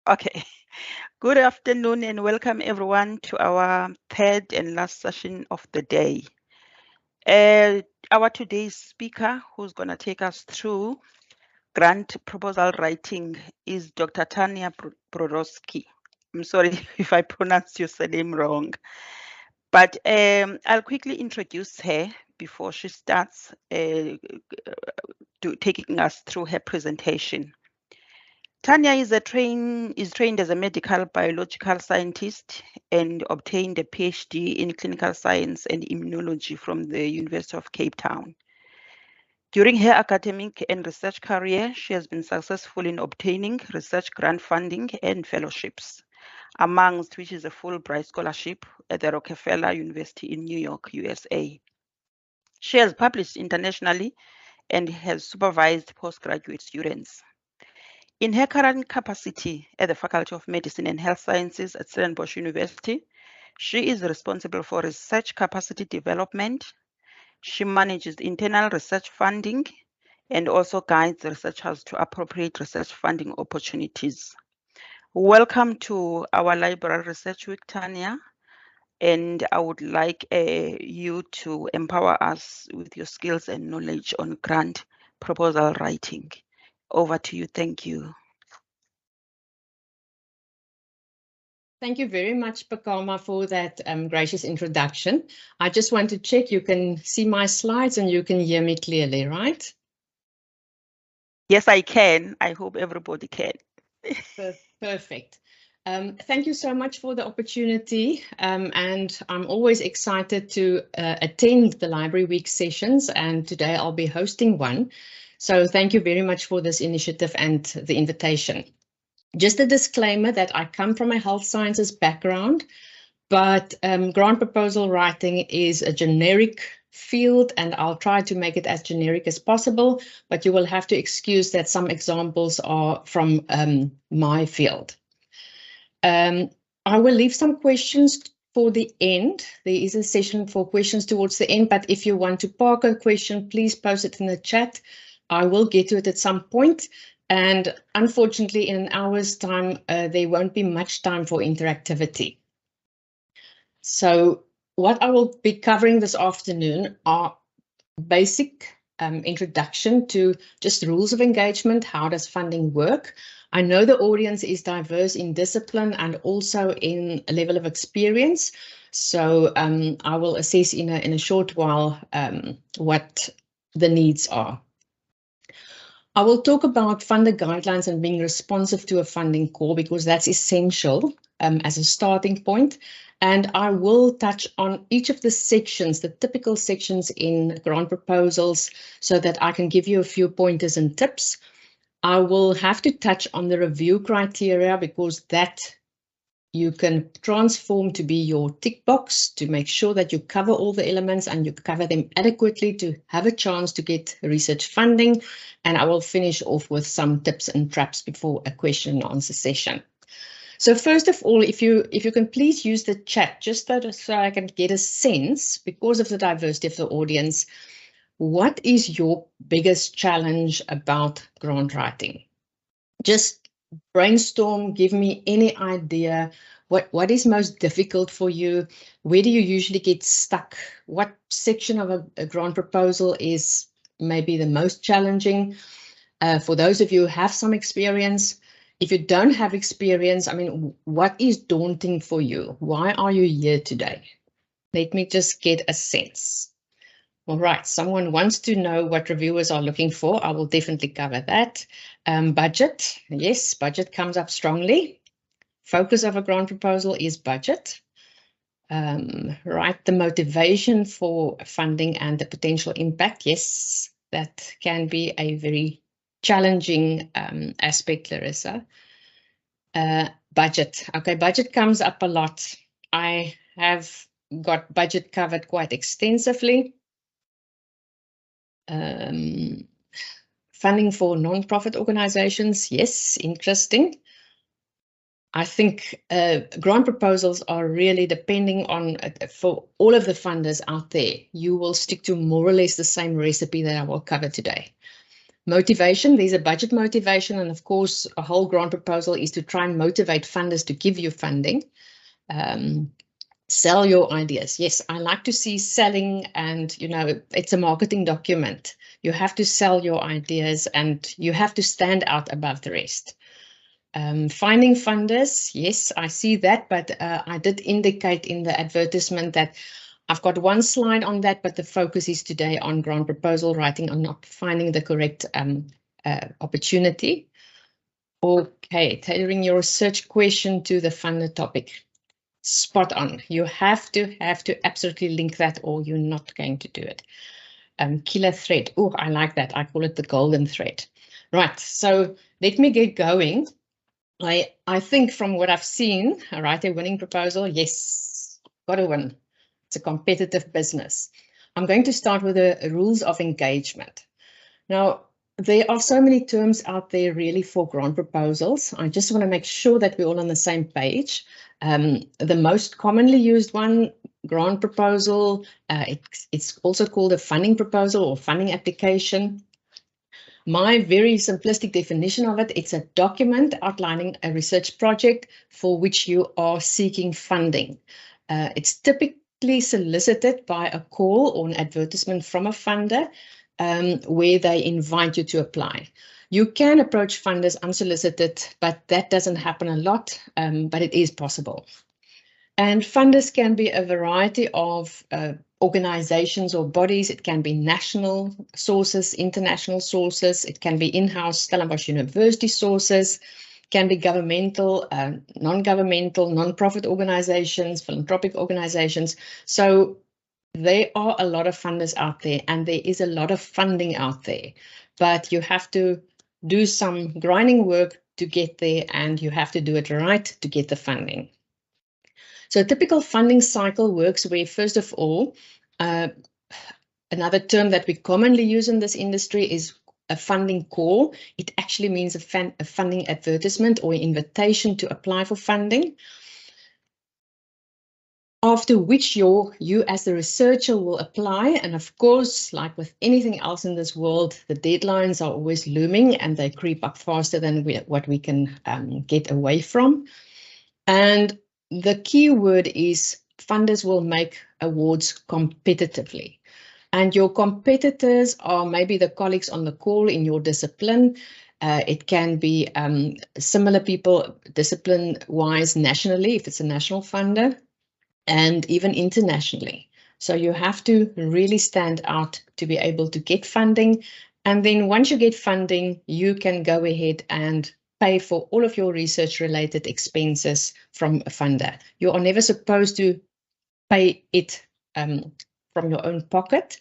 Okay. Good afternoon and welcome everyone to our third and last session of the day. Our today's speaker who's going to take us through grant proposal writing is Dr. Tanya Brodowski. I'm sorry if I pronounce your surname wrong, but I'll quickly introduce her before she starts taking us through her presentation. Tanya is trained as a medical biological scientist and obtained a PhD in clinical science and immunology from the University of Cape Town. During her academic and research career, she has been successful in obtaining research grant funding and fellowships, amongst which is a Fulbright scholarship at the Rockefeller University in New York, USA. She has published internationally and has supervised postgraduate students. In her current capacity at the Faculty of Medicine and Health Sciences at Stellenbosch University, she is responsible for research capacity development. She manages internal research funding and also guides researchers to appropriate research funding opportunities. Welcome to our Library Research Week, Tanya, and I would like you to empower us with your skills and knowledge on grant proposal writing. Over to you. Thank you. Thank you very much, Pakama, for that gracious introduction. I just want to check you can see my slides and you can hear me clearly, right? Yes, I can. I hope everybody can. Perfect. Thank you so much for the opportunity. And I'm always excited to attend the Library Week sessions, and today I'll be hosting one. So thank you very much for this initiative and the invitation. Just a disclaimer that I come from a health sciences background, but grant proposal writing is a generic field, and I'll try to make it as generic as possible, but you will have to excuse that some examples are from my field. I will leave some questions for the end. There is a session for questions towards the end, but if you want to park a question, please post it in the chat. I will get to it at some point. And unfortunately, in an hour's time, there won't be much time for interactivity. So what I will be covering this afternoon are basic introduction to just rules of engagement. How does funding work? I know the audience is diverse in discipline and also in a level of experience. So I will assess in a short while what the needs are. I will talk about funder guidelines and being responsive to a funding call, because that's essential as a starting point. And I will touch on each of the sections, the typical sections in grant proposals, so that I can give you a few pointers and tips. I will have to touch on the review criteria, because that you can transform to be your tick box to make sure that you cover all the elements and you cover them adequately to have a chance to get research funding. And I will finish off with some tips and traps before a question and answer session. So first of all, if you can please use the chat, just so I can get a sense, because of the diversity of the audience, what is your biggest challenge about grant writing? Just brainstorm, give me any idea. What is most difficult for you? Where do you usually get stuck? What section of a grant proposal is maybe the most challenging? For those of you who have some experience, if you don't have experience, I mean, what is daunting for you? Why are you here today? Let me just get a sense. All right, someone wants to know what reviewers are looking for. I will definitely cover that. Budget, yes, budget comes up strongly. Focus of a grant proposal is budget. Right, the motivation for funding and the potential impact, yes, that can be a very challenging aspect, Larissa. Budget, okay, budget comes up a lot. I have got budget covered quite extensively. Funding for non-profit organizations, yes, interesting. I think grant proposals are really depending on, for all of the funders out there, you will stick to more or less the same recipe that I will cover today. Motivation, there's a budget motivation, and of course, a whole grant proposal is to try and motivate funders to give you funding. Sell your ideas. Yes, I like to see selling, and it's a marketing document. You have to sell your ideas and you have to stand out above the rest. Finding funders, yes, I see that, but I did indicate in the advertisement that I've got one slide on that, but the focus is today on grant proposal writing and not finding the correct opportunity. Okay, tailoring your research question to the funder topic. Spot on. You have to absolutely link that, or you're not going to do it. Killer thread. Oh, I like that. I call it the golden thread. Right. So let me get going. I think from what I've seen, write a winning proposal. Yes, got to win. It's a competitive business. I'm going to start with the rules of engagement. Now, there are so many terms out there really for grant proposals. I just want to make sure that we're all on the same page. The most commonly used one, grant proposal, it's also called a funding proposal or funding application. My very simplistic definition of it, it's a document outlining a research project for which you are seeking funding. It's typically solicited by a call or an advertisement from a funder, where they invite you to apply. You can approach funders unsolicited, but that doesn't happen a lot, but it is possible. And funders can be a variety of organizations or bodies. It can be national sources, international sources. It can be in-house Stellenbosch University sources. Can be governmental, non-governmental, non-profit organizations, philanthropic organizations. So there are a lot of funders out there, and there is a lot of funding out there, but you have to do some grinding work to get there, and you have to do it right to get the funding. So a typical funding cycle works where, first of all, another term that we commonly use in this industry is a funding call. It actually means a funding advertisement or invitation to apply for funding, after which you as the researcher will apply. And of course, like with anything else in this world, the deadlines are always looming and they creep up faster than what we can get away from. And the key word is funders will make awards competitively. And your competitors are maybe the colleagues on the call in your discipline. It can be similar people discipline-wise nationally, if it's a national funder, and even internationally. So you have to really stand out to be able to get funding. And then once you get funding, you can go ahead and pay for all of your research-related expenses from a funder. You are never supposed to pay it from your own pocket.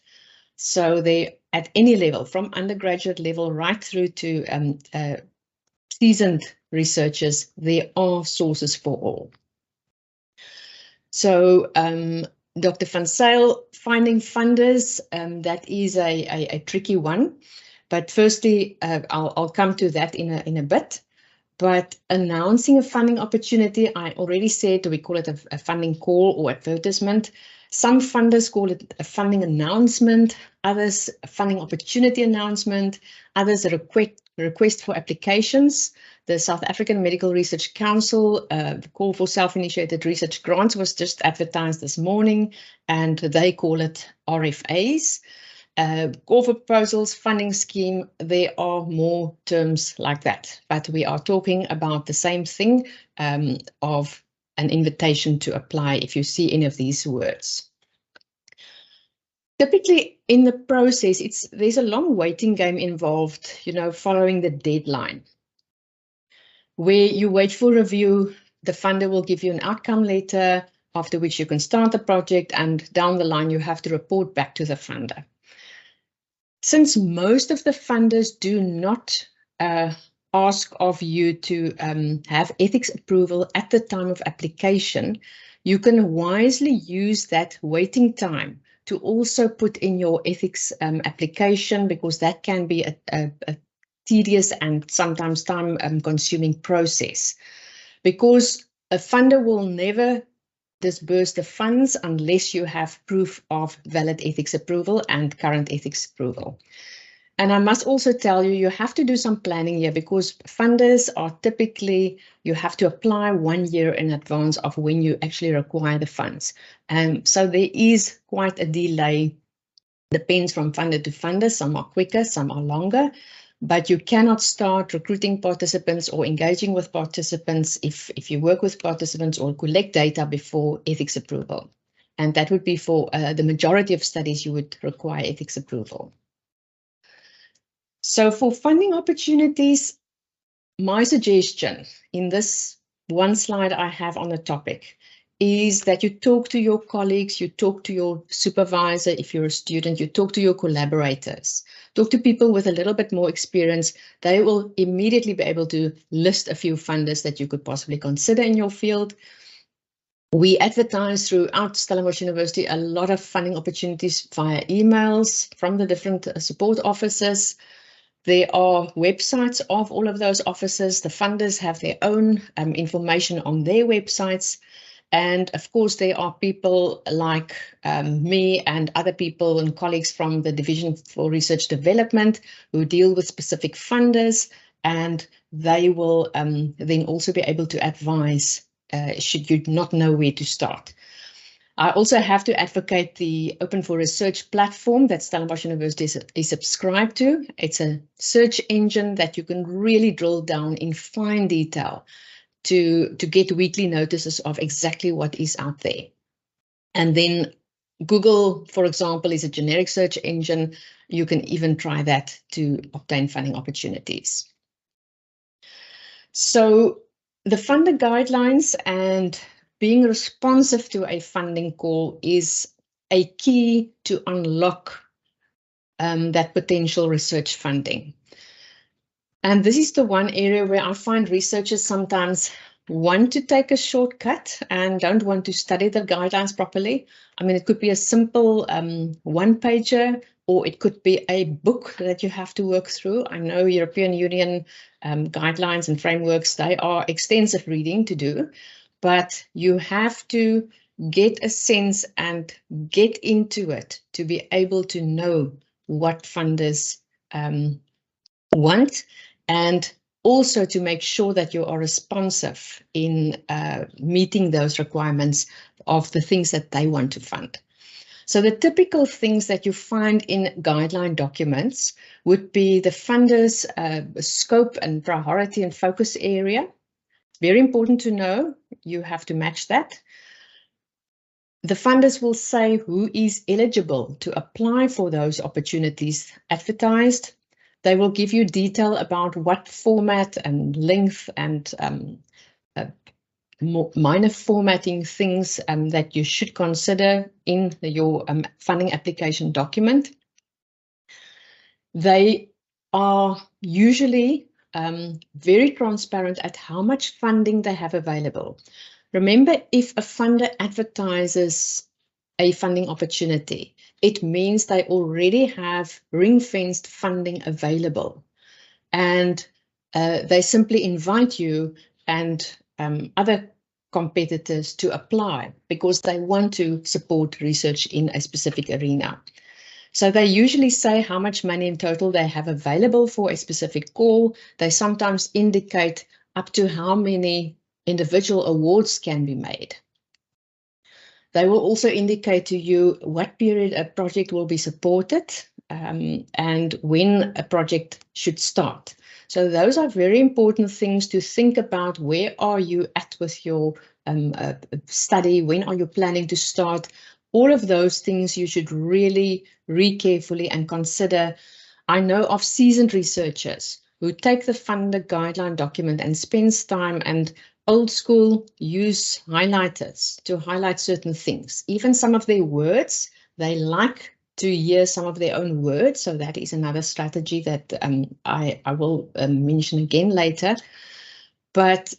So they, at any level, from undergraduate level right through to seasoned researchers, there are sources for all. So Dr. van Zyl, finding funders, that is a tricky one. But firstly, I'll come to that in a bit. But announcing a funding opportunity, I already said we call it a funding call or advertisement. Some funders call it a funding announcement, others a funding opportunity announcement, others a request for applications. The South African Medical Research Council, the call for self-initiated research grants was just advertised this morning, and they call it RFAs. Call for proposals, funding scheme, there are more terms like that, but we are talking about the same thing of an invitation to apply if you see any of these words. Typically in the process, there's a long waiting game involved, following the deadline, where you wait for review, the funder will give you an outcome letter, after which you can start the project, and down the line you have to report back to the funder. Since most of the funders do not ask of you to have ethics approval at the time of application, you can wisely use that waiting time to also put in your ethics application, because that can be a tedious and sometimes time-consuming process. Because a funder will never disburse the funds unless you have proof of valid ethics approval and current ethics approval. And I must also tell you, you have to do some planning here because funders are typically, you have to apply 1 year in advance of when you actually require the funds. So there is quite a delay, depends from funder to funder. Some are quicker, some are longer, but you cannot start recruiting participants or engaging with participants if you work with participants or collect data before ethics approval. And that would be for the majority of studies you would require ethics approval. So for funding opportunities, my suggestion in this one slide I have on the topic is that you talk to your colleagues, you talk to your supervisor if you're a student, you talk to your collaborators, talk to people with a little bit more experience. They will immediately be able to list a few funders that you could possibly consider in your field. We advertise throughout Stellenbosch University a lot of funding opportunities via emails from the different support offices. There are websites of all of those offices. The funders have their own information on their websites. And of course, there are people like me and other people and colleagues from the Division for Research Development who deal with specific funders, and they will then also be able to advise should you not know where to start. I also have to advocate the Open for Research platform that Stellenbosch University is subscribed to. It's a search engine that you can really drill down in fine detail to get weekly notices of exactly what is out there. And then Google, for example, is a generic search engine. You can even try that to obtain funding opportunities. So the funder guidelines and being responsive to a funding call is a key to unlock that potential research funding. And this is the one area where I find researchers sometimes want to take a shortcut and don't want to study the guidelines properly. I mean, it could be a simple one-pager, or it could be a book that you have to work through. I know European Union guidelines and frameworks, they are extensive reading to do, but you have to get a sense and get into it to be able to know what funders want, and also to make sure that you are responsive in meeting those requirements of the things that they want to fund. So the typical things that you find in guideline documents would be the funder's scope and priority and focus area. Very important to know, you have to match that. The funders will say who is eligible to apply for those opportunities advertised. They will give you detail about what format and length and more minor formatting things that you should consider in your funding application document. They are usually very transparent at how much funding they have available. Remember, if a funder advertises a funding opportunity, it means they already have ring-fenced funding available, and they simply invite you and other competitors to apply because they want to support research in a specific arena. So they usually say how much money in total they have available for a specific call. They sometimes indicate up to how many individual awards can be made. They will also indicate to you what period a project will be supported and when a project should start. So those are very important things to think about. Where are you at with your study? When are you planning to start? All of those things you should really read carefully and consider. I know of seasoned researchers who take the funder guideline document and spends time and old school use highlighters to highlight certain things. Even some of their words, they like to hear some of their own words. So that is another strategy that I will mention again later. But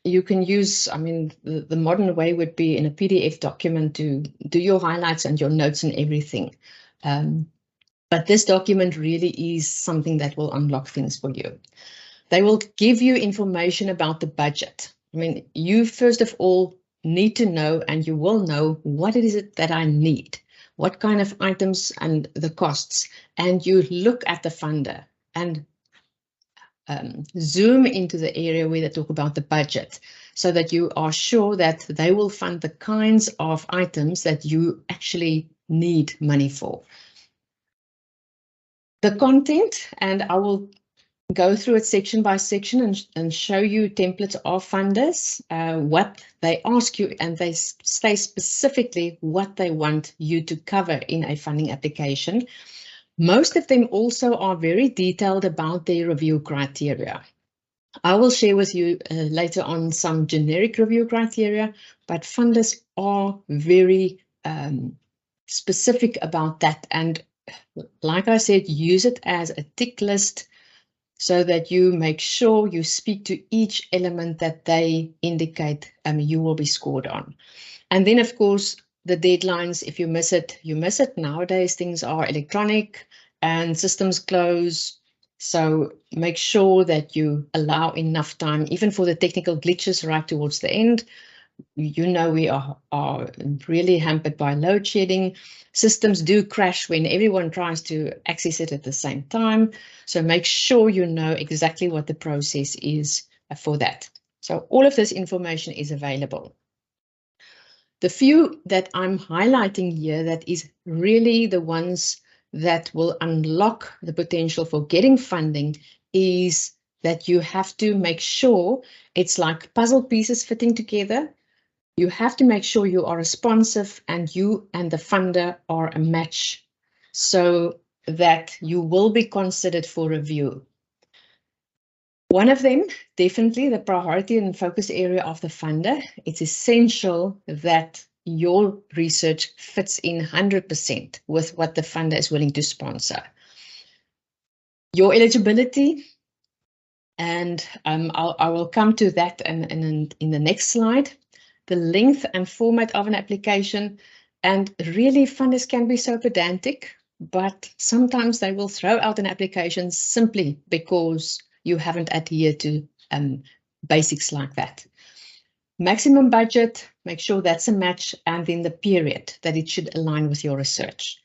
you can use, I mean, the modern way would be in a PDF document to do your highlights and your notes and everything. But this document really is something that will unlock things for you. They will give you information about the budget. I mean, you first of all need to know, and you will know, what it is that I need. what kind of items and the costs, and you look at the funder and zoom into the area where they talk about the budget, so that you are sure that they will fund the kinds of items that you actually need money for. The content, and I will go through it section by section and show you templates of funders, what they ask you, and they say specifically what they want you to cover in a funding application. Most of them also are very detailed about their review criteria. I will share with you later on some generic review criteria, but funders are very specific about that. And like I said, use it as a tick list so that you make sure you speak to each element that they indicate you will be scored on. And then, of course, the deadlines, if you miss it, you miss it. Nowadays, things are electronic and systems close. So make sure that you allow enough time, even for the technical glitches right towards the end. You know, we are really hampered by load shedding. Systems do crash when everyone tries to access it at the same time. So make sure you know exactly what the process is for that. So all of this information is available. The few that I'm highlighting here that is really the ones that will unlock the potential for getting funding is that you have to make sure it's like puzzle pieces fitting together. You have to make sure you are responsive and you and the funder are a match so that you will be considered for review. One of them, definitely the priority and focus area of the funder. It's essential that your research fits in 100% with what the funder is willing to sponsor. Your eligibility, and I will come to that in the next slide. The length and format of an application, and really funders can be so pedantic, but sometimes they will throw out an application simply because you haven't adhered to basics like that. Maximum budget, make sure that's a match, and then the period that it should align with your research.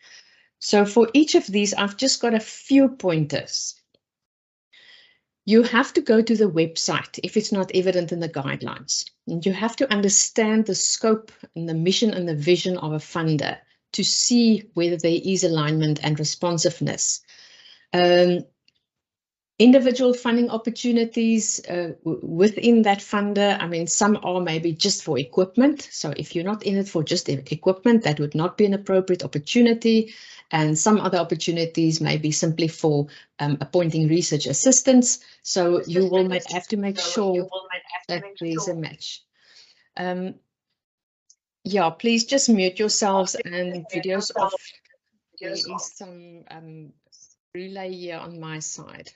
So for each of these, I've just got a few pointers. You have to go to the website if it's not evident in the guidelines. And you have to understand the scope and the mission and the vision of a funder to see whether there is alignment and responsiveness. Individual funding opportunities within that funder. I mean, some are maybe just for equipment. So if you're not in it for just equipment, that would not be an appropriate opportunity. And some other opportunities may be simply for appointing research assistants. So you will have to make sure that there's a match. Yeah, please just mute yourselves and videos off. There is some relay here on my side.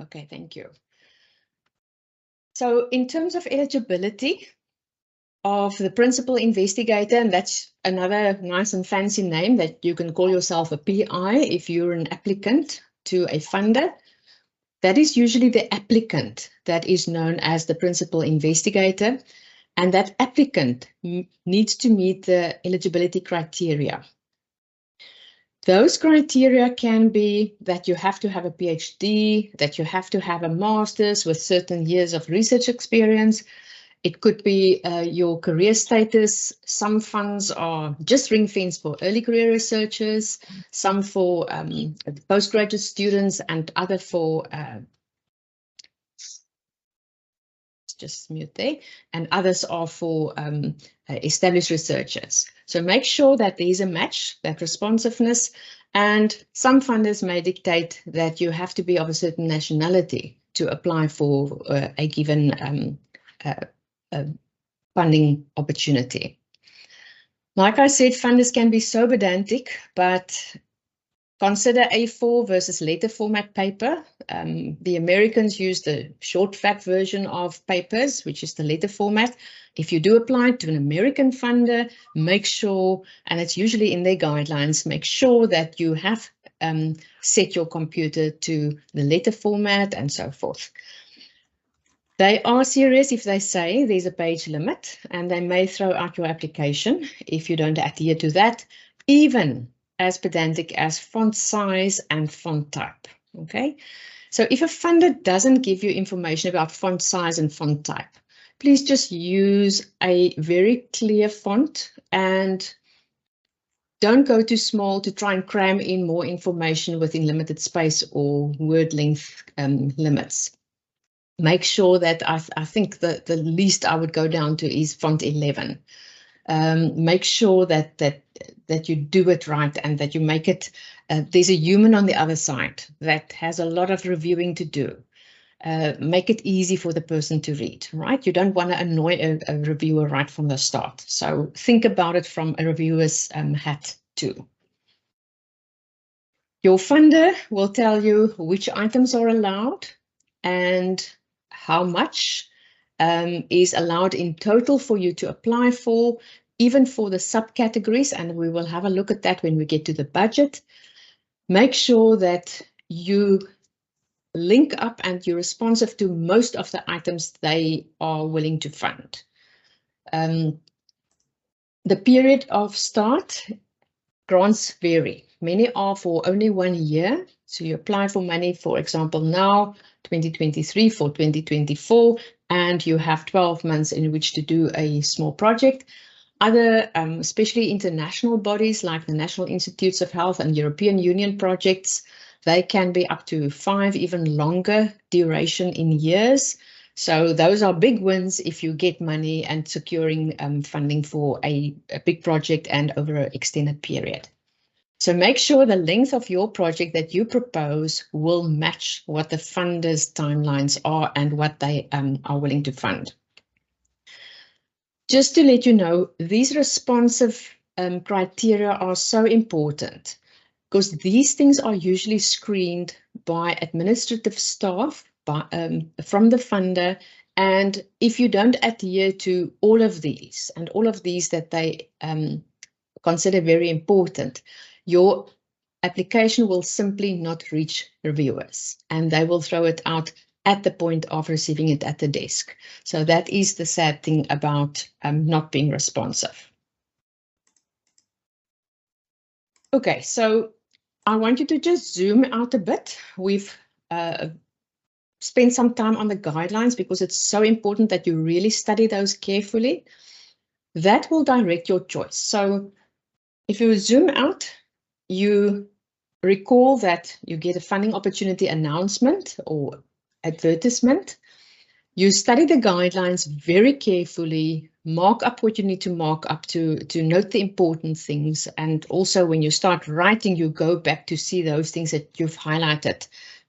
Okay, thank you. So in terms of eligibility of the principal investigator, and that's another nice and fancy name that you can call yourself a PI if you're an applicant to a funder. That is usually the applicant that is known as the principal investigator, and that applicant needs to meet the eligibility criteria. Those criteria can be that you have to have a PhD, that you have to have a master's with certain years of research experience. It could be your career status. Some funds are just ring-fenced for early career researchers, some for postgraduate students, and other for just mute there, and others are for established researchers. So make sure that there's a match, that responsiveness, and some funders may dictate that you have to be of a certain nationality to apply for a given funding opportunity. Like I said, funders can be so pedantic, but consider A4 versus letter format paper. The Americans use the short fact version of papers, which is the letter format. If you do apply to an American funder, make sure, and it's usually in their guidelines, make sure that you have set your computer to the letter format and so forth. They are serious if they say there's a page limit, and they may throw out your application if you don't adhere to that, even as pedantic as font size and font type. Okay, so if a funder doesn't give you information about font size and font type, please just use a very clear font and don't go too small to try and cram in more information within limited space or word length limits. Make sure that I think the least I would go down to is font 11. Make sure that you do it right and that you make it, there's a human on the other side that has a lot of reviewing to do. Make it easy for the person to read, right? You don't want to annoy a reviewer right from the start. So think about it from a reviewer's hat too. Your funder will tell you which items are allowed and how much is allowed in total for you to apply for, even for the subcategories, and we will have a look at that when we get to the budget. Make sure that you link up and you're responsive to most of the items they are willing to fund. The period of start grants vary. Many are for only 1 year. So you apply for money, for example, now 2023 for 2024, and you have 12 months in which to do a small project. Other, especially international bodies like the National Institutes of Health and European Union projects, they can be up to 5, even longer duration in years. So those are big wins if you get money and securing funding for a big project and over an extended period. So make sure the length of your project that you propose will match what the funders' timelines are and what they are willing to fund. Just to let you know, these responsive criteria are so important because these things are usually screened by administrative staff from the funder. And if you don't adhere to all of these and all of these that they consider very important, your application will simply not reach reviewers and they will throw it out at the point of receiving it at the desk. So that is the sad thing about not being responsive. Okay, so I want you to just zoom out a bit. We've spent some time on the guidelines because it's so important that you really study those carefully. That will direct your choice. So if you zoom out, you recall that you get a funding opportunity announcement or advertisement. You study the guidelines very carefully, mark up what you need to mark up to note the important things. And also when you start writing, you go back to see those things that you've highlighted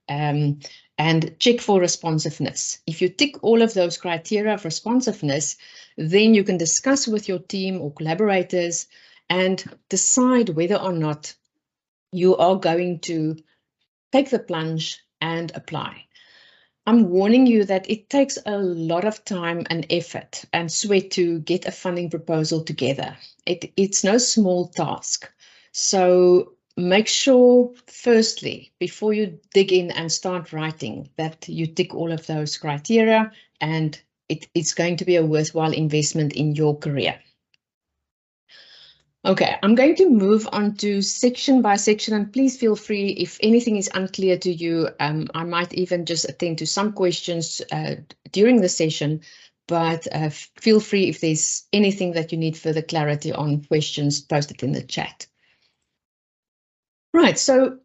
and check for responsiveness. If you tick all of those criteria of responsiveness, then you can discuss with your team or collaborators and decide whether or not you are going to take the plunge and apply. I'm warning you that it takes a lot of time and effort and sweat to get a funding proposal together. It's no small task. So make sure, firstly, before you dig in and start writing, that you tick all of those criteria and it's going to be a worthwhile investment in your career. Okay, I'm going to move on to section by section, and please feel free if anything is unclear to you. I might even just attend to some questions during the session, but feel free if there's anything that you need further clarity on, questions, post it in the chat. Right, so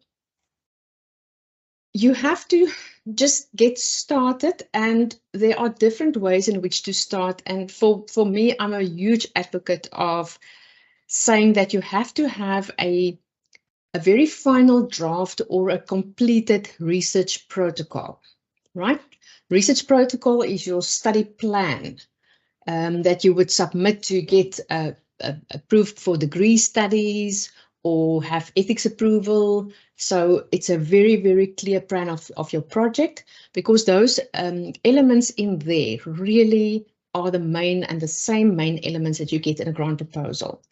you have to just get started, and there are different ways in which to start. And for me, I'm a huge advocate of saying that you have to have a very final draft or a completed research protocol, right? Research protocol is your study plan that you would submit to get approved for degree studies or have ethics approval. So it's a very, very clear plan of your project, because those elements in there really are the main and the same main elements that you get in a grant proposal.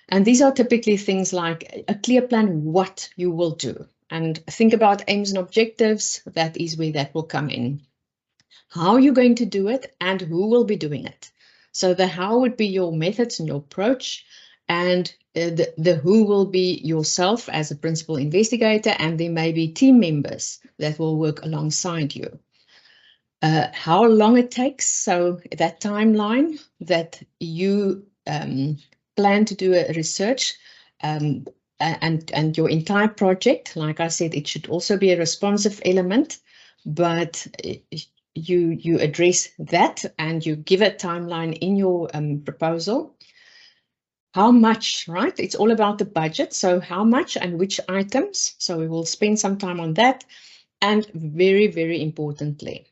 And these are typically things like a clear plan, what you will do. And think about aims and objectives. That is where that will come in. how you're going to do it, and who will be doing it. So the how would be your methods and your approach, and the who will be yourself as a principal investigator, and there may be team members that will work alongside you. How long it takes, so that timeline that you plan to do a research, and your entire project, like I said, it should also be a responsive element, but you address that and you give a timeline in your proposal. How much, right? It's all about the budget. So how much and which items? So we will spend some time on that. And very, very importantly,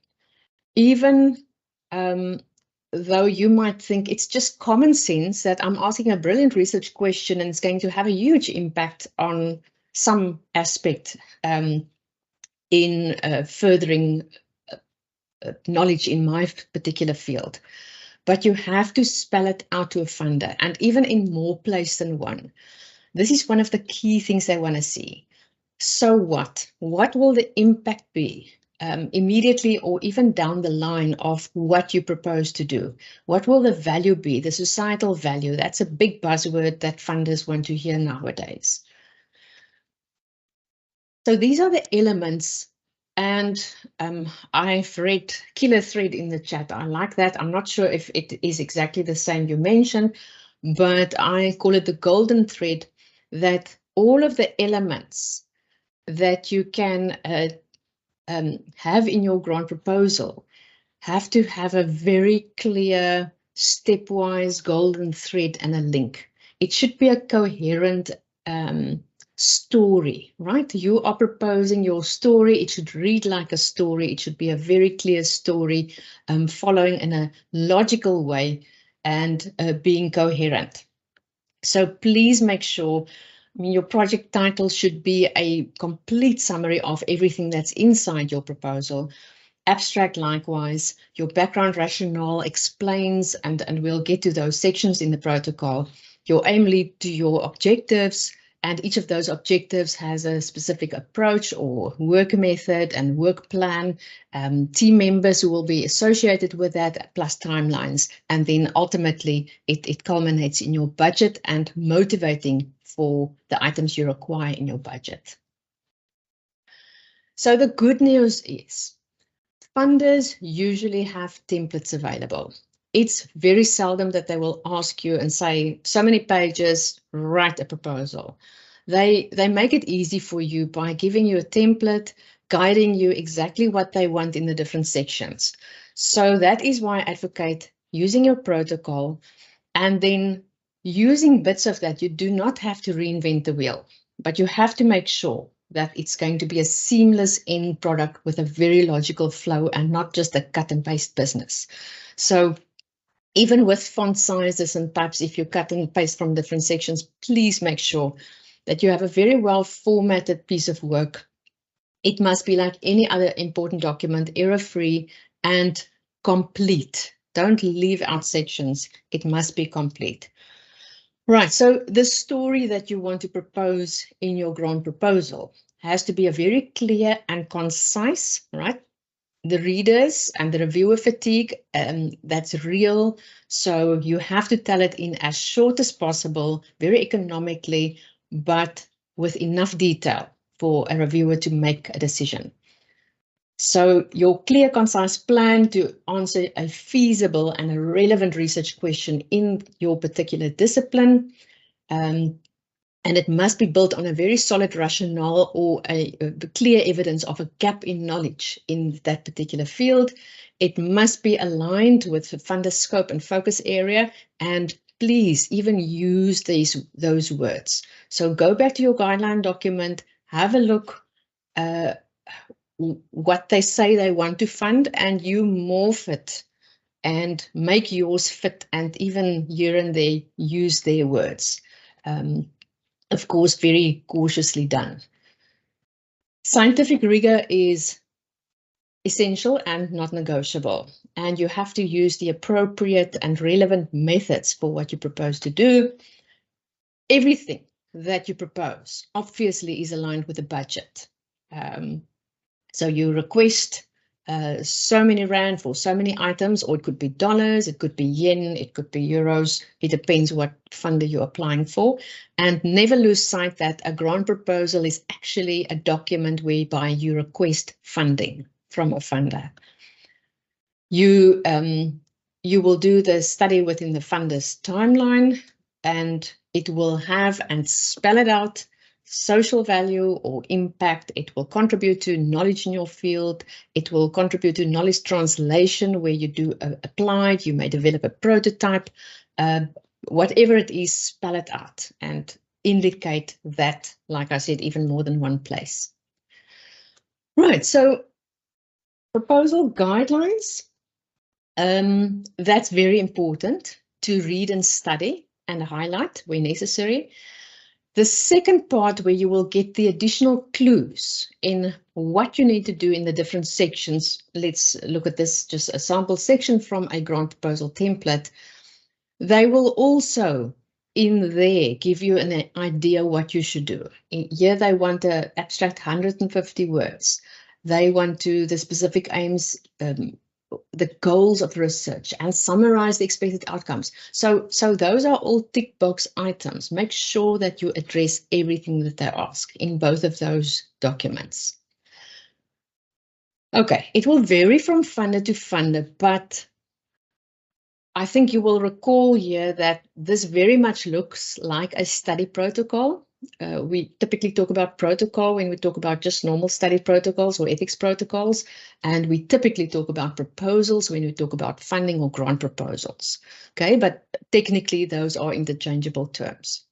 even though you might think it's just common sense that I'm asking a brilliant research question and it's going to have a huge impact on some aspect in furthering knowledge in my particular field. But you have to spell it out to a funder, and even in more places than one. This is one of the key things they want to see. So what? What will the impact be immediately or even down the line of what you propose to do? What will the value be, the societal value? That's a big buzzword that funders want to hear nowadays. So these are the elements, and I've read killer thread in the chat. I like that. I'm not sure if it is exactly the same you mentioned, but I call it the golden thread, that all of the elements that you can have in your grant proposal have to have a very clear stepwise golden thread and a link. It should be a coherent story, right? You are proposing your story. It should read like a story. It should be a very clear story, following in a logical way and being coherent. So please make sure, I mean, your project title should be a complete summary of everything that's inside your proposal. Abstract likewise, your background rationale explains, and we'll get to those sections in the protocol, your aim lead to your objectives, and each of those objectives has a specific approach or work method and work plan, team members who will be associated with that, plus timelines. And then ultimately it culminates in your budget and motivating for the items you require in your budget. So the good news is funders usually have templates available. It's very seldom that they will ask you and say, so many pages, write a proposal. They make it easy for you by giving you a template, guiding you exactly what they want in the different sections. So that is why I advocate using your protocol and then using bits of that. You do not have to reinvent the wheel, but you have to make sure that it's going to be a seamless end product with a very logical flow and not just a cut and paste business. So even with font sizes and types, if you cut and paste from different sections, please make sure that you have a very well formatted piece of work. It must be like any other important document, error-free and complete. Don't leave out sections. It must be complete. Right, so the story that you want to propose in your grant proposal has to be a very clear and concise, right? The readers and the reviewer fatigue, that's real. So you have to tell it in as short as possible, very economically, but with enough detail for a reviewer to make a decision. So your clear, concise plan to answer a feasible and a relevant research question in your particular discipline. And it must be built on a very solid rationale or a clear evidence of a gap in knowledge in that particular field. It must be aligned with the funder's scope and focus area, and please even use those words. So go back to your guideline document, have a look what they say they want to fund, and you morph it and make yours fit, and even here and there use their words. Of course, very cautiously done. Scientific rigor is essential and not negotiable, and you have to use the appropriate and relevant methods for what you propose to do. Everything that you propose obviously is aligned with the budget. So you request so many rand for so many items, or it could be dollars, it could be yen, it could be euros. It depends what funder you're applying for. And never lose sight that a grant proposal is actually a document whereby you request funding from a funder. You will do the study within the funder's timeline, and it will have and spell it out social value or impact. It will contribute to knowledge in your field. It will contribute to knowledge translation where you do applied, you may develop a prototype, whatever it is, spell it out and indicate that, like I said, even more than one place. Right, so proposal guidelines. That's very important to read and study and highlight where necessary. The second part where you will get the additional clues in what you need to do in the different sections. Let's look at this, just a sample section from a grant proposal template. They will also in there give you an idea what you should do. Here they want an abstract 150 words. They want to the specific aims, the goals of research, and summarize the expected outcomes. So those are all tick box items. Make sure that you address everything that they ask in both of those documents. Okay, it will vary from funder to funder, but I think you will recall here that this very much looks like a study protocol. We typically talk about protocol when we talk about just normal study protocols or ethics protocols, and we typically talk about proposals when we talk about funding or grant proposals. Okay, but technically those are interchangeable terms.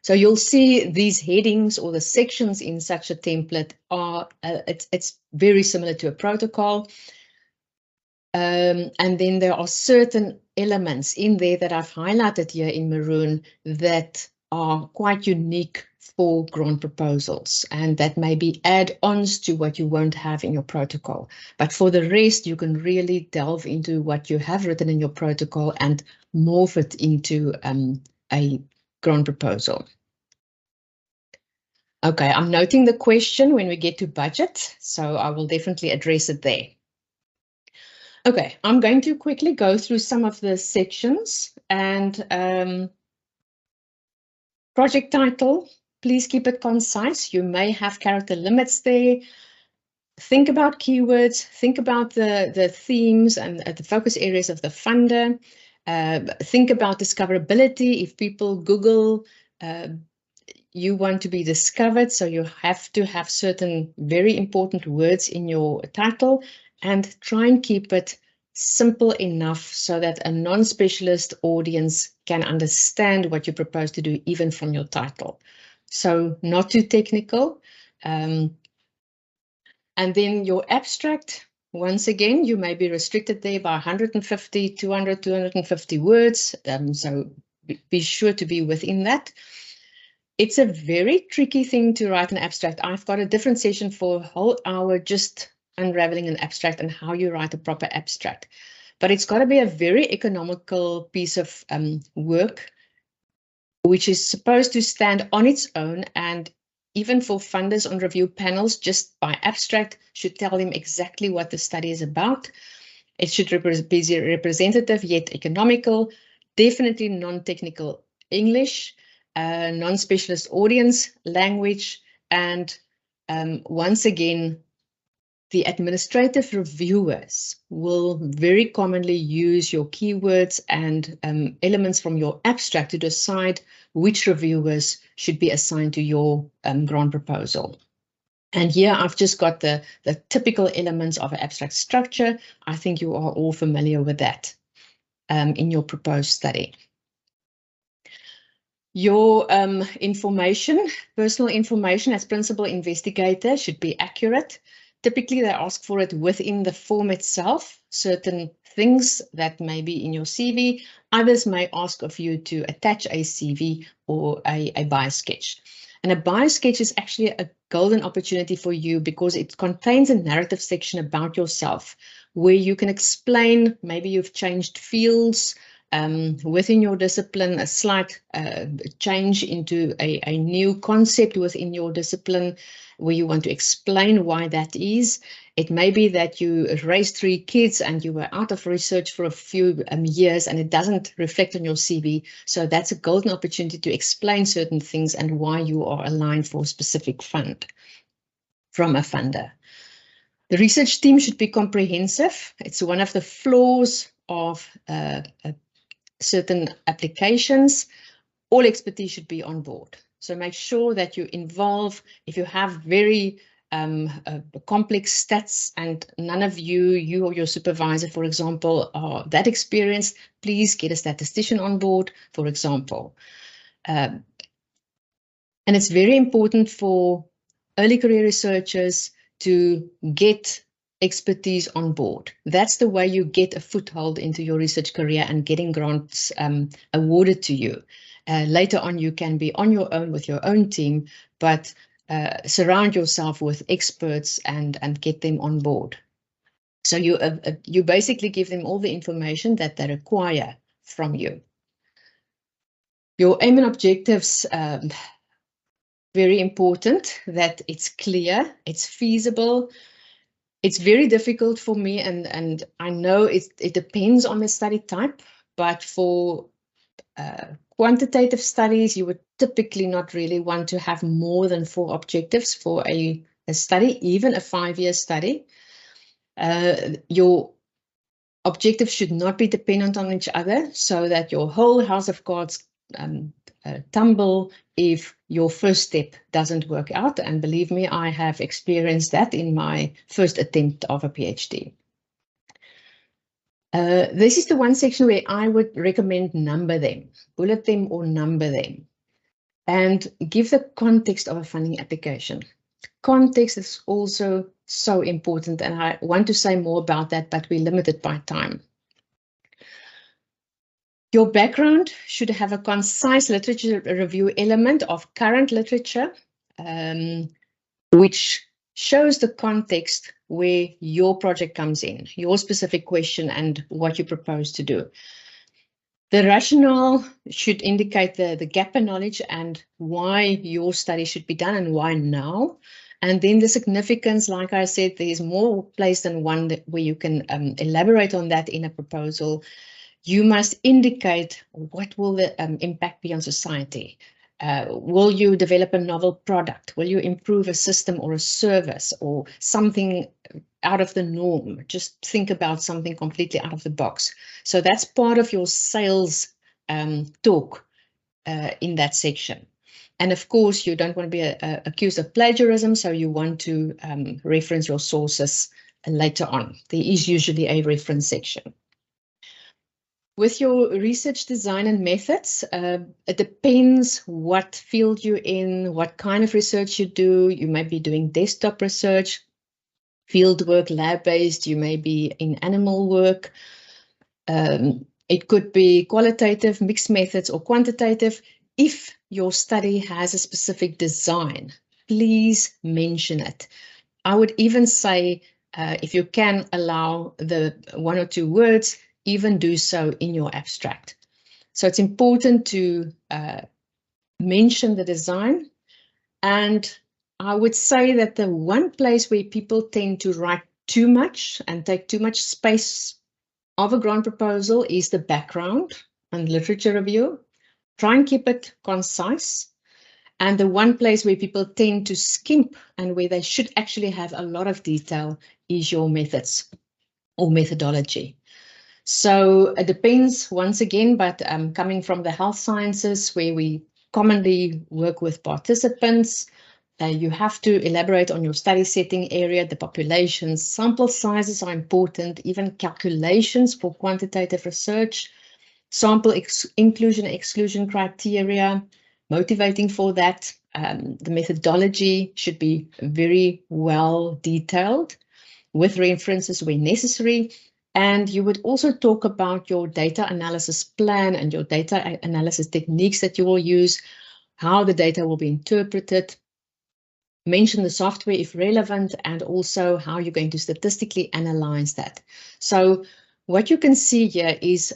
So you'll see these headings or the sections in such a template are, it's very similar to a protocol. And then there are certain elements in there that I've highlighted here in maroon that are quite unique for grant proposals, and that may be add-ons to what you won't have in your protocol. But for the rest, you can really delve into what you have written in your protocol and morph it into a grant proposal. Okay, I'm noting the question when we get to budget, so I will definitely address it there. Okay, I'm going to quickly go through some of the sections, and project title, please keep it concise. You may have character limits there. Think about keywords, think about the themes and the focus areas of the funder. Think about discoverability. If people Google, you want to be discovered, so you have to have certain very important words in your title, and try and keep it simple enough so that a non-specialist audience can understand what you propose to do even from your title. So not too technical. And then your abstract, once again, you may be restricted there by 150, 200, 250 words. So be sure to be within that. It's a very tricky thing to write an abstract. I've got a different session for a whole hour just unraveling an abstract and how you write a proper abstract. But it's got to be a very economical piece of work, which is supposed to stand on its own, and even for funders on review panels, just by abstract should tell them exactly what the study is about. It should be representative yet economical, definitely non-technical English, non-specialist audience language, and once again, the administrative reviewers will very commonly use your keywords and elements from your abstract to decide which reviewers should be assigned to your grant proposal. And here I've just got the typical elements of an abstract structure. I think you are all familiar with that in your proposed study. Your information, personal information as principal investigator should be accurate. Typically, they ask for it within the form itself, certain things that may be in your CV. Others may ask of you to attach a CV or a bio sketch. And a bio sketch is actually a golden opportunity for you because it contains a narrative section about yourself where you can explain, maybe you've changed fields, within your discipline, a slight change into a new concept within your discipline where you want to explain why that is. It may be that you raised 3 kids and you were out of research for a few years and it doesn't reflect on your CV. So that's a golden opportunity to explain certain things and why you are aligned for a specific fund from a funder. The research team should be comprehensive. It's one of the flaws of certain applications. All expertise should be on board. So make sure that you involve, if you have very complex stats and none of you or your supervisor, for example, are that experienced, please get a statistician on board, for example. And it's very important for early career researchers to get expertise on board. That's the way you get a foothold into your research career and getting grants awarded to you. Later on, you can be on your own with your own team, but surround yourself with experts and get them on board. So you basically give them all the information that they require from you. Your aim and objectives, very important that it's clear, it's feasible. It's very difficult for me, and I know it depends on the study type, but for quantitative studies, you would typically not really want to have more than 4 objectives for a study, even a 5-year study. Your objectives should not be dependent on each other so that your whole house of cards tumble if your first step doesn't work out. And believe me, I have experienced that in my first attempt of a PhD. This is the one section where I would recommend number them, bullet them or number them, and give the context of a funding application. Context is also so important, and I want to say more about that, but we're limited by time. Your background should have a concise literature review element of current literature, which shows the context where your project comes in, your specific question and what you propose to do. The rationale should indicate the gap in knowledge and why your study should be done and why now. And then the significance, like I said, there's more place than one where you can elaborate on that in a proposal. You must indicate what will the impact be on society. Will you develop a novel product? Will you improve a system or a service or something out of the norm? Just think about something completely out of the box. So that's part of your sales talk in that section. And of course, you don't want to be accused of plagiarism, so you want to reference your sources later on. There is usually a reference section. With your research design and methods, it depends what field you're in, what kind of research you do. You may be doing desktop research, field work, lab-based. You may be in animal work. It could be qualitative, mixed methods, or quantitative. If your study has a specific design, please mention it. I would even say, if you can allow the 1 or 2 words, even do so in your abstract. So it's important to mention the design. And I would say that the one place where people tend to write too much and take too much space of a grant proposal is the background and literature review. Try and keep it concise. And the one place where people tend to skimp and where they should actually have a lot of detail is your methods or methodology. So it depends once again, but coming from the health sciences where we commonly work with participants, you have to elaborate on your study setting area, the populations, sample sizes are important, even calculations for quantitative research, sample inclusion exclusion criteria, motivating for that. The methodology should be very well detailed with references where necessary. And you would also talk about your data analysis plan and your data analysis techniques that you will use, how the data will be interpreted, mention the software if relevant, and also how you're going to statistically analyze that. So what you can see here is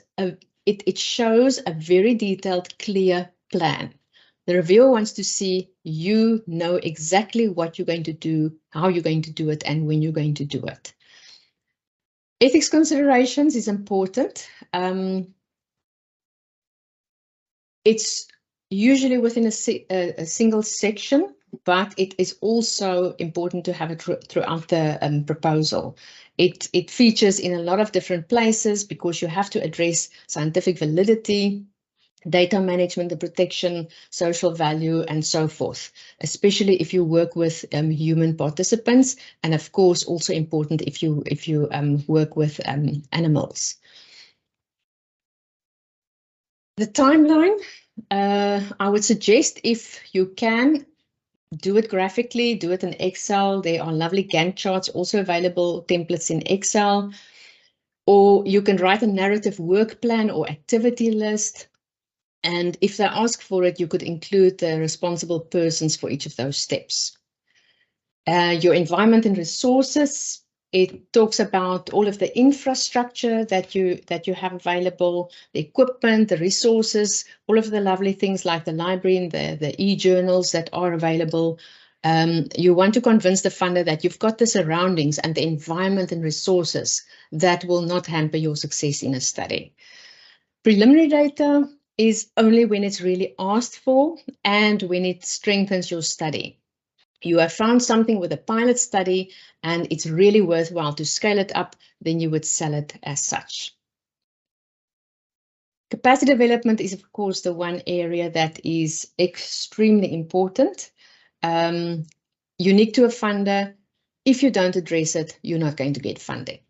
it shows a very detailed, clear plan. The reviewer wants to see you know exactly what you're going to do, how you're going to do it, and when you're going to do it. Ethics considerations is important. It's usually within a single section, but it is also important to have it throughout the proposal. It features in a lot of different places because you have to address scientific validity, data management, the protection, social value, and so forth, especially if you work with human participants, and of course also important if you work with animals. The timeline, I would suggest if you can, do it graphically, do it in Excel. There are lovely Gantt charts also available, templates in Excel, or you can write a narrative work plan or activity list. And if they ask for it, you could include the responsible persons for each of those steps. Your environment and resources, it talks about all of the infrastructure that you have available, the equipment, the resources, all of the lovely things like the library and the e-journals that are available. You want to convince the funder that you've got the surroundings and the environment and resources that will not hamper your success in a study. Preliminary data is only when it's really asked for and when it strengthens your study. You have found something with a pilot study and it's really worthwhile to scale it up, then you would sell it as such. Capacity development is, of course, the one area that is extremely important. Unique to a funder. If you don't address it, you're not going to get funding.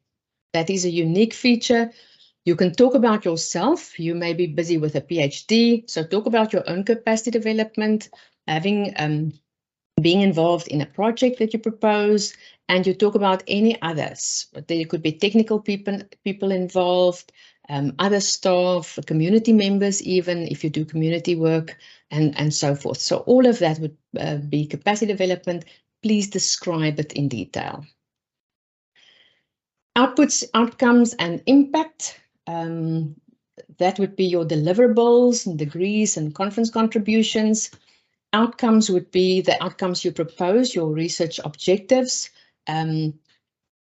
That is a unique feature. You can talk about yourself. You may be busy with a PhD, so talk about your own capacity development, having being involved in a project that you propose, and you talk about any others. There could be technical people involved, other staff, community members, even if you do community work, and so forth. So all of that would be capacity development. Please describe it in detail. Outputs, outcomes, and impact. That would be your deliverables, and degrees, and conference contributions. Outcomes would be the outcomes you propose, your research objectives. And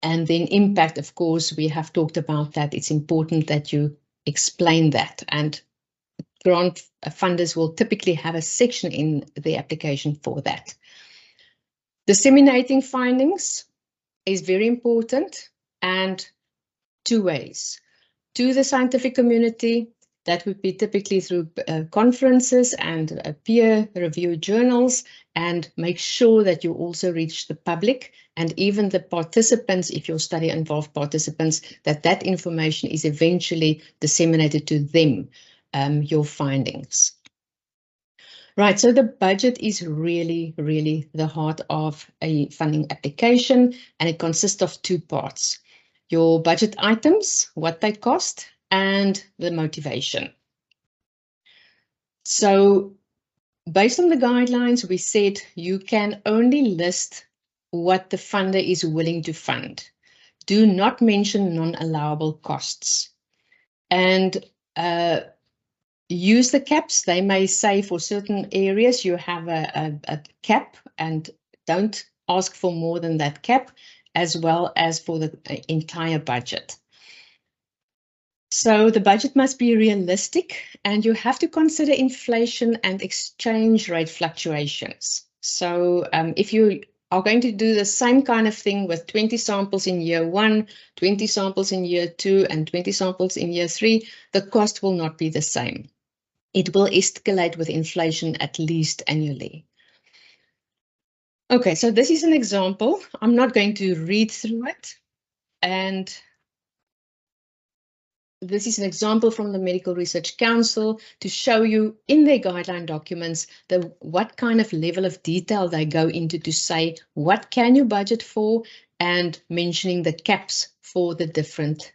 then impact, of course, we have talked about that. It's important that you explain that. And grant funders will typically have a section in the application for that. Disseminating findings is very important, and two ways. To the scientific community, that would be typically through conferences and peer review journals, and make sure that you also reach the public and even the participants, if your study involved participants, that information is eventually disseminated to them, your findings. Right, so the budget is really, really the heart of a funding application, and it consists of two parts. Your budget items, what they cost, and the motivation. So based on the guidelines, we said you can only list what the funder is willing to fund. Do not mention non-allowable costs. And use the caps. They may say for certain areas you have a cap, and don't ask for more than that cap, as well as for the entire budget. So the budget must be realistic, and you have to consider inflation and exchange rate fluctuations. So if you are going to do the same kind of thing with 20 samples in year 1, 20 samples in year 2, and 20 samples in year 3, the cost will not be the same. It will escalate with inflation at least annually. Okay, so this is an example. I'm not going to read through it. And this is an example from the Medical Research Council to show you in their guideline documents what kind of level of detail they go into to say what can you budget for, and mentioning the caps for the different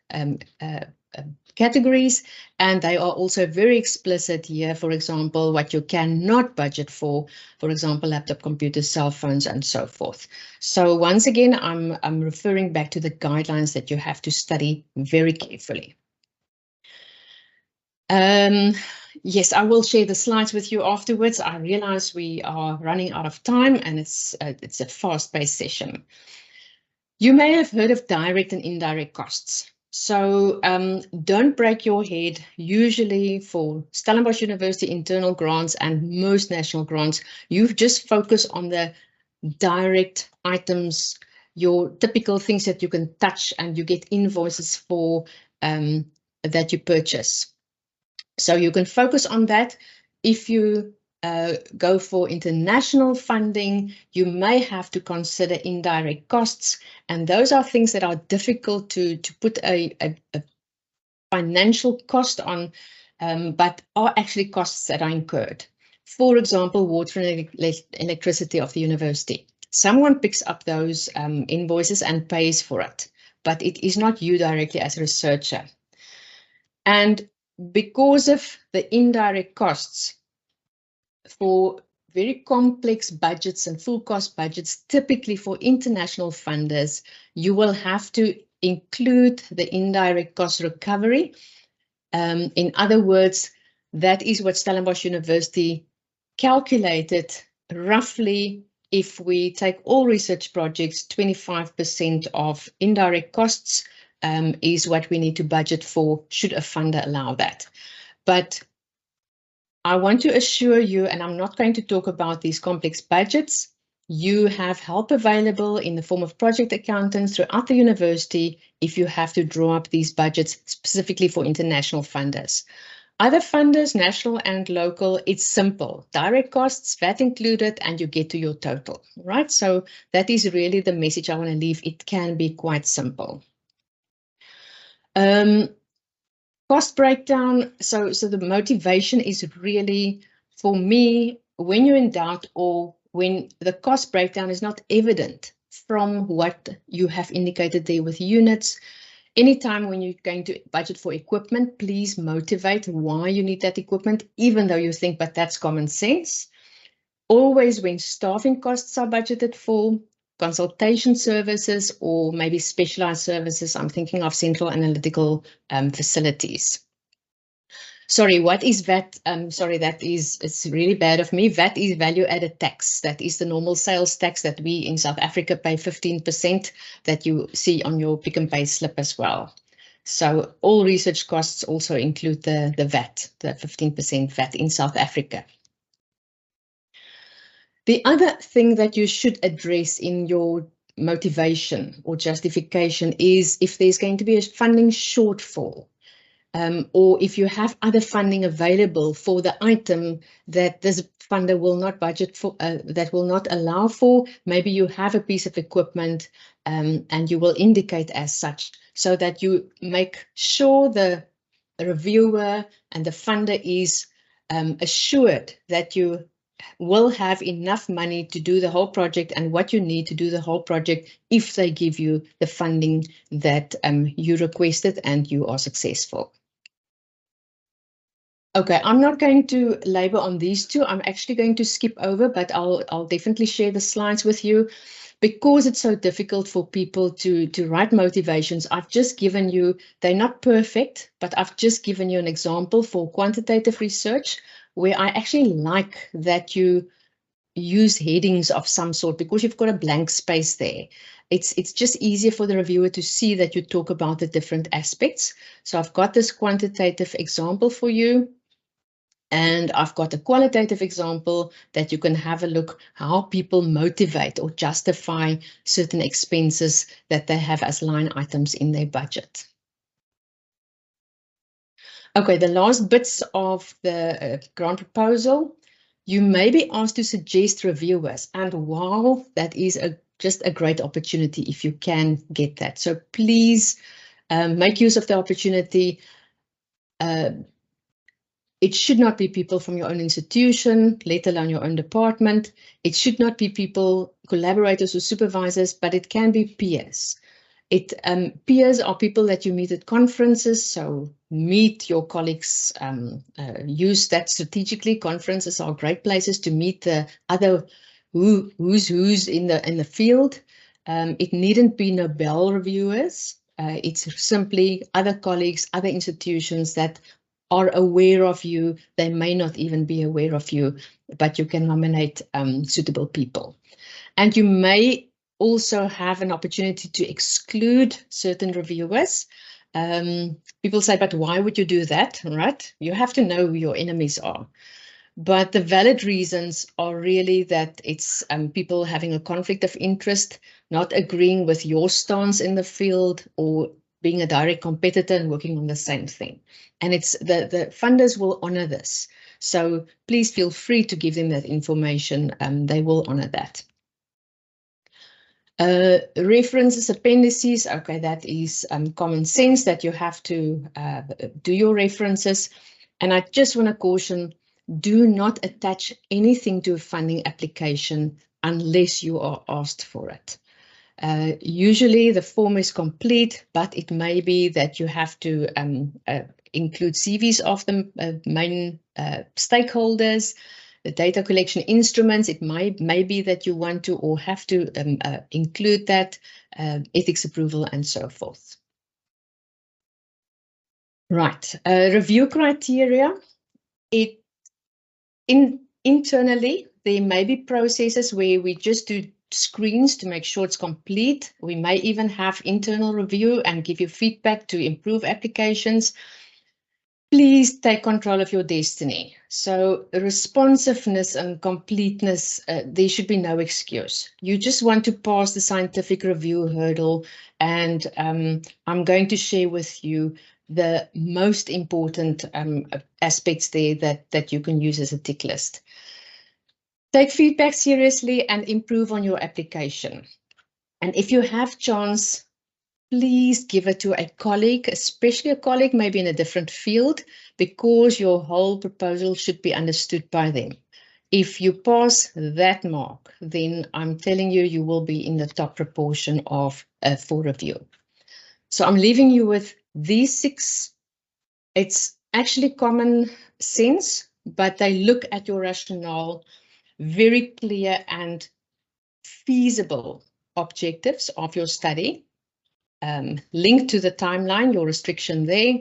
categories. And they are also very explicit here, for example, what you cannot budget for example, laptop computers, cell phones, and so forth. So once again, I'm referring back to the guidelines that you have to study very carefully. Yes, I will share the slides with you afterwards. I realize we are running out of time and it's a fast-paced session. You may have heard of direct and indirect costs. So don't break your head. Usually for Stellenbosch University internal grants and most national grants, you just focus on the direct items, your typical things that you can touch and you get invoices for that you purchase. So you can focus on that. If you go for international funding, you may have to consider indirect costs. And those are things that are difficult to put a financial cost on, but are actually costs that are incurred. For example, water and electricity of the university. Someone picks up those invoices and pays for it, but it is not you directly as a researcher. And because of the indirect costs for very complex budgets and full cost budgets, typically for international funders, you will have to include the indirect cost recovery. In other words, that is what Stellenbosch University calculated roughly. If we take all research projects, 25% of indirect costs is what we need to budget for, should a funder allow that. But I want to assure you, and I'm not going to talk about these complex budgets, you have help available in the form of project accountants throughout the university if you have to draw up these budgets specifically for international funders. Other funders, national and local, it's simple. Direct costs, VAT included, and you get to your total, right? So that is really the message I want to leave. It can be quite simple. Cost breakdown. So the motivation is really, for me, when you're in doubt or when the cost breakdown is not evident from what you have indicated there with units. Anytime when you're going to budget for equipment, please motivate why you need that equipment, even though you think, but that's common sense. Always when staffing costs are budgeted for, consultation services, or maybe specialized services, I'm thinking of central analytical facilities. Sorry, what is VAT? Sorry, it's really bad of me. VAT is value added tax. That is the normal sales tax that we in South Africa pay 15% that you see on your Pick and Pay slip as well. So all research costs also include the VAT, the 15% VAT in South Africa. The other thing that you should address in your motivation or justification is if there's going to be a funding shortfall. Or if you have other funding available for the item that this funder will not budget for, that will not allow for, maybe you have a piece of equipment and you will indicate as such so that you make sure the reviewer and the funder is assured that you will have enough money to do the whole project and what you need to do the whole project if they give you the funding that you requested and you are successful. Okay, I'm not going to labor on these two. I'm actually going to skip over, but I'll definitely share the slides with you because it's so difficult for people to write motivations. I've just given you, they're not perfect, but I've just given you an example for quantitative research where I actually like that you use headings of some sort because you've got a blank space there. It's just easier for the reviewer to see that you talk about the different aspects. So I've got this quantitative example for you. And I've got a qualitative example that you can have a look how people motivate or justify certain expenses that they have as line items in their budget. Okay, the last bits of the grant proposal, you may be asked to suggest reviewers, and wow, that is just a great opportunity if you can get that. So please make use of the opportunity. It should not be people from your own institution, let alone your own department. It should not be people, collaborators or supervisors, but it can be peers. Peers are people that you meet at conferences, so meet your colleagues, use that strategically. Conferences are great places to meet the other who's in the field. It needn't be Nobel reviewers. It's simply other colleagues, other institutions that are aware of you. They may not even be aware of you, but you can nominate suitable people. And you may also have an opportunity to exclude certain reviewers. People say, but why would you do that, right? You have to know who your enemies are. But the valid reasons are really that it's people having a conflict of interest, not agreeing with your stance in the field, or being a direct competitor and working on the same thing. And it's the funders will honor this. So please feel free to give them that information. They will honor that. References, appendices, okay, that is common sense that you have to do your references. And I just want to caution, do not attach anything to a funding application unless you are asked for it. Usually the form is complete, but it may be that you have to include CVs of the main stakeholders, the data collection instruments. It may be that you want to or have to include that, ethics approval and so forth. Right, review criteria. Internally, there may be processes where we just do screens to make sure it's complete. We may even have internal review and give you feedback to improve applications. Please take control of your destiny. So responsiveness and completeness, there should be no excuse. You just want to pass the scientific review hurdle, and I'm going to share with you the most important aspects there that you can use as a tick list. Take feedback seriously and improve on your application. And if you have chance, please give it to a colleague, especially a colleague maybe in a different field, because your whole proposal should be understood by them. If you pass that mark, then I'm telling you, you will be in the top proportion of for review. So I'm leaving you with these 6. It's actually common sense, but they look at your rationale, very clear and feasible objectives of your study, linked to the timeline, your restriction there.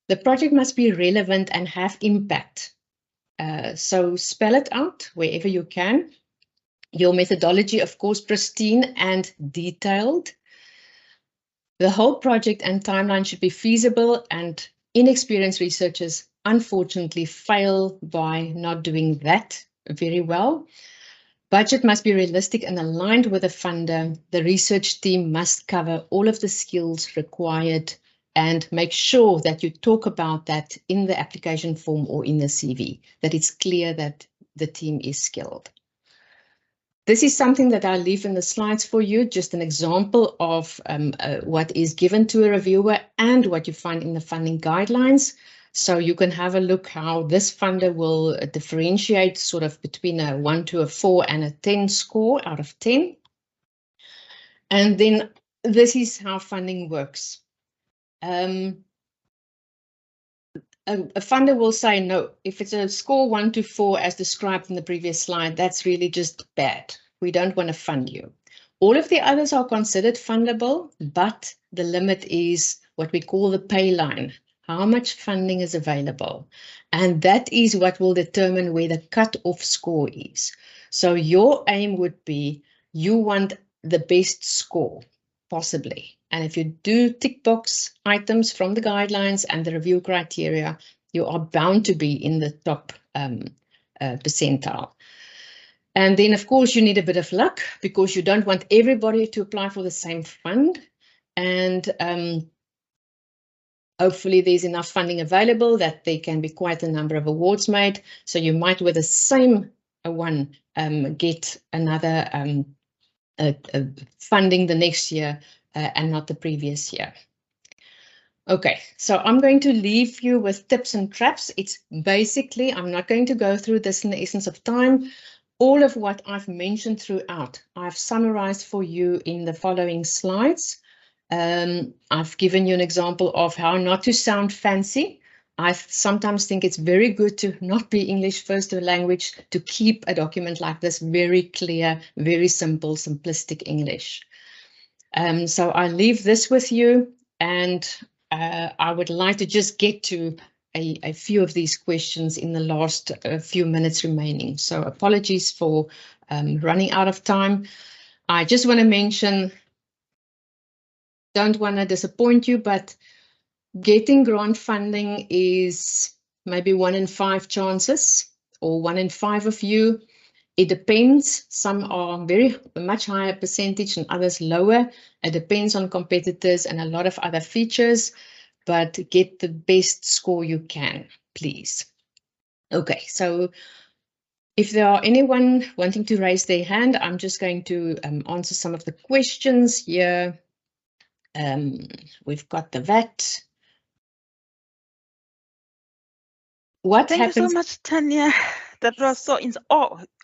The project must be relevant and have impact. So spell it out wherever you can. Your methodology, of course, pristine and detailed. The whole project and timeline should be feasible, and inexperienced researchers unfortunately fail by not doing that very well. Budget must be realistic and aligned with the funder. The research team must cover all of the skills required, and make sure that you talk about that in the application form or in the CV, that it's clear that the team is skilled. This is something that I leave in the slides for you, just an example of what is given to a reviewer and what you find in the funding guidelines. So you can have a look how this funder will differentiate sort of between a 1 to a 4 and a 10 score out of 10. And then this is how funding works. A funder will say, no, if it's a score 1 to 4 as described in the previous slide, that's really just bad. We don't want to fund you. All of the others are considered fundable, but the limit is what we call the pay line. How much funding is available? And that is what will determine where the cut-off score is. So your aim would be, you want the best score, possibly. And if you do tick box items from the guidelines and the review criteria, you are bound to be in the top percentile. And then, of course, you need a bit of luck, because you don't want everybody to apply for the same fund. And hopefully there's enough funding available that there can be quite a number of awards made. So you might, with the same one, get another funding the next year and not the previous year. Okay, so I'm going to leave you with tips and traps. It's basically, I'm not going to go through this in the essence of time. All of what I've mentioned throughout, I've summarized for you in the following slides. I've given you an example of how not to sound fancy. I sometimes think it's very good to not be English first language, to keep a document like this very clear, very simple, simplistic English. So I leave this with you, and I would like to just get to a few of these questions in the last few minutes remaining. So apologies for running out of time. I just want to mention, don't want to disappoint you, but getting grant funding is maybe 1 in 5 chances, or 1 in 5 of you. It depends. Some are very much higher percentage and others lower. It depends on competitors and a lot of other features, but get the best score you can, please. Okay, so if there are anyone wanting to raise their hand, I'm just going to answer some of the questions here. We've got the VAT. What Thank happens? you so much, Tanya. That was so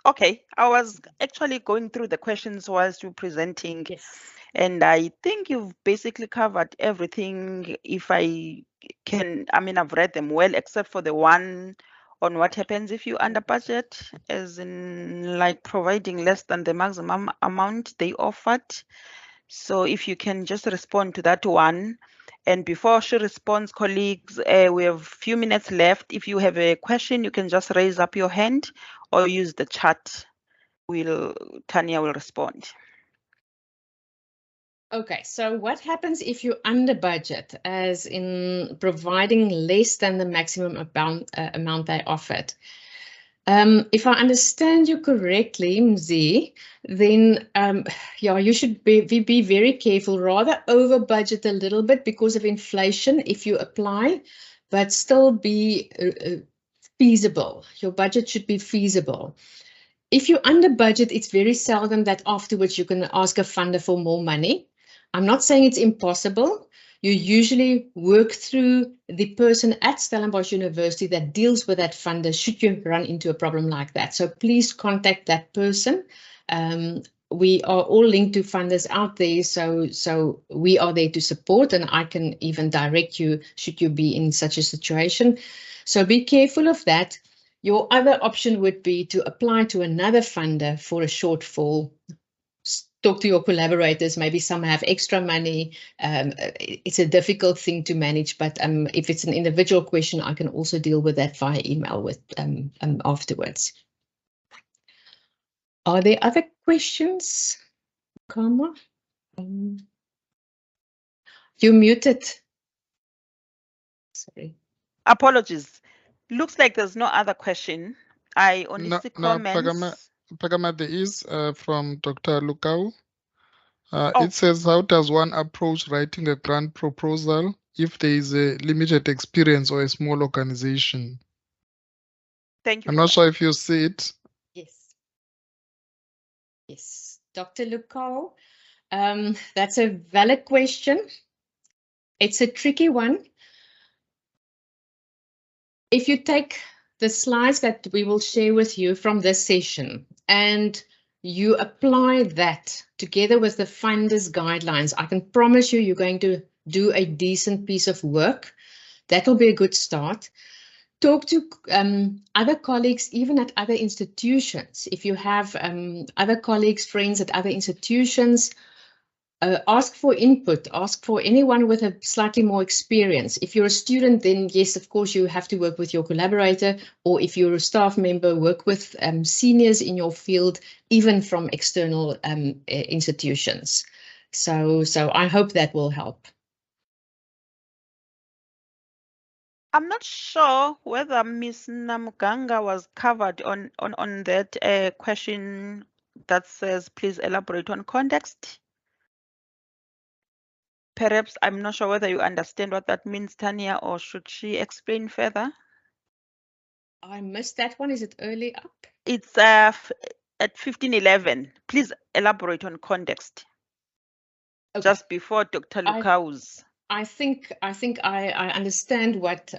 okay. I was actually going through the questions whilst you presenting. Yes. And I think you've basically covered everything. If I can, I mean, I've read them well, except for the one on what happens if you under budget, as in like providing less than the maximum amount they offered. So if you can just respond to that one. And before she responds, colleagues, we have a few minutes left. If you have a question, you can just raise up your hand or use the chat. Tanya will respond. Okay, so what happens if you under budget, as in providing less than the maximum amount they offered? If I understand you correctly, Mzi, then yeah, you should be very careful, rather over budget a little bit because of inflation if you apply, but still be feasible. Your budget should be feasible. If you under budget, it's very seldom that afterwards you can ask a funder for more money. I'm not saying it's impossible. You usually work through the person at Stellenbosch University that deals with that funder should you run into a problem like that. So please contact that person. We are all linked to funders out there, so we are there to support, and I can even direct you should you be in such a situation. So be careful of that. Your other option would be to apply to another funder for a shortfall. Talk to your collaborators, maybe some have extra money. It's a difficult thing to manage, but if it's an individual question, I can also deal with that via email with afterwards. Are there other questions? Karma? You're muted. Sorry. Apologies. Looks like there's no other question. I only see comments. Pagama, there is from Dr. Lukau. It says, how does one approach writing a grant proposal if there is a limited experience or a small organization? Thank you. I'm not sure if you see it. Yes. Yes, Dr. Lukau, that's a valid question. It's a tricky one. If you take the slides that we will share with you from this session and you apply that together with the funders guidelines, I can promise you, you're going to do a decent piece of work. That will be a good start. Talk to other colleagues, even at other institutions. If you have other colleagues, friends at other institutions, ask for input, ask for anyone with a slightly more experience. If you're a student, then yes, of course, you have to work with your collaborator, or if you're a staff member, work with seniors in your field, even from external institutions. So I hope that will help. I'm not sure whether Ms. Namuganga was covered on that question that says, please elaborate on context. Perhaps I'm not sure whether you understand what that means, Tanya, or should she explain further? I missed that one. Is it early up? It's at 1511. Please elaborate on context. Okay. Just before Dr. Lukau's. I think I understand what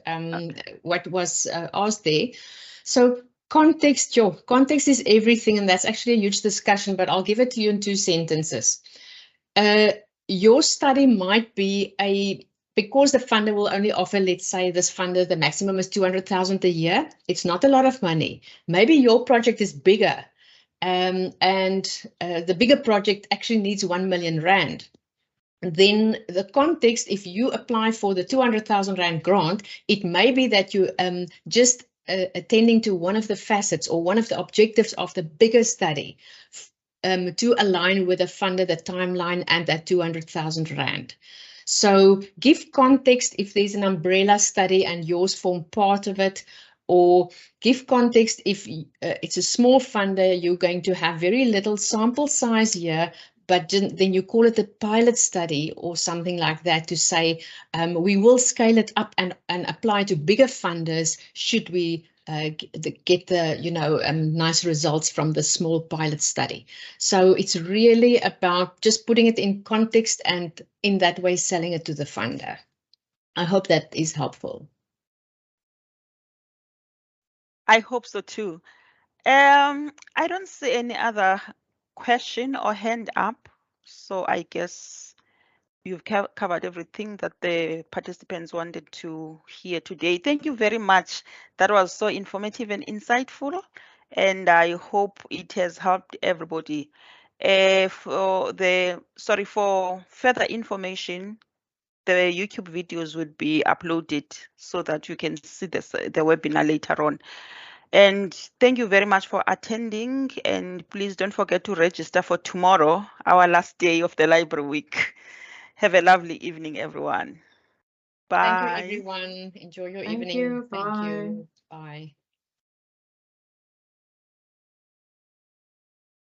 was asked there. So context is everything, and that's actually a huge discussion, but I'll give it to you in 2 sentences. Your study might be because the funder will only offer, let's say this funder, the maximum is 200,000 a year. It's not a lot of money. Maybe your project is bigger, and the bigger project actually needs 1 million rand. then the context, if you apply for the 200,000 Rand grant, it may be that you just attending to one of the facets or one of the objectives of the bigger study to align with the funder, the timeline, and that 200,000 Rand. So give context if there's an umbrella study and yours form part of it, or give context if it's a small funder, you're going to have very little sample size here, but then you call it a pilot study or something like that to say, we will scale it up and apply to bigger funders should we get the nice results from the small pilot study. So it's really about just putting it in context and in that way selling it to the funder. I hope that is helpful. I hope so too. I don't see any other question or hand up, so I guess you've covered everything that the participants wanted to hear today. Thank you very much. That was so informative and insightful, and I hope it has helped everybody. For further information, the YouTube videos would be uploaded so that you can see the webinar later on. And thank you very much for attending, and please don't forget to register for tomorrow, our last day of the library week. Have a lovely evening, everyone. Bye. Thank you, everyone. Enjoy your evening. You. Thank Bye. you. Bye.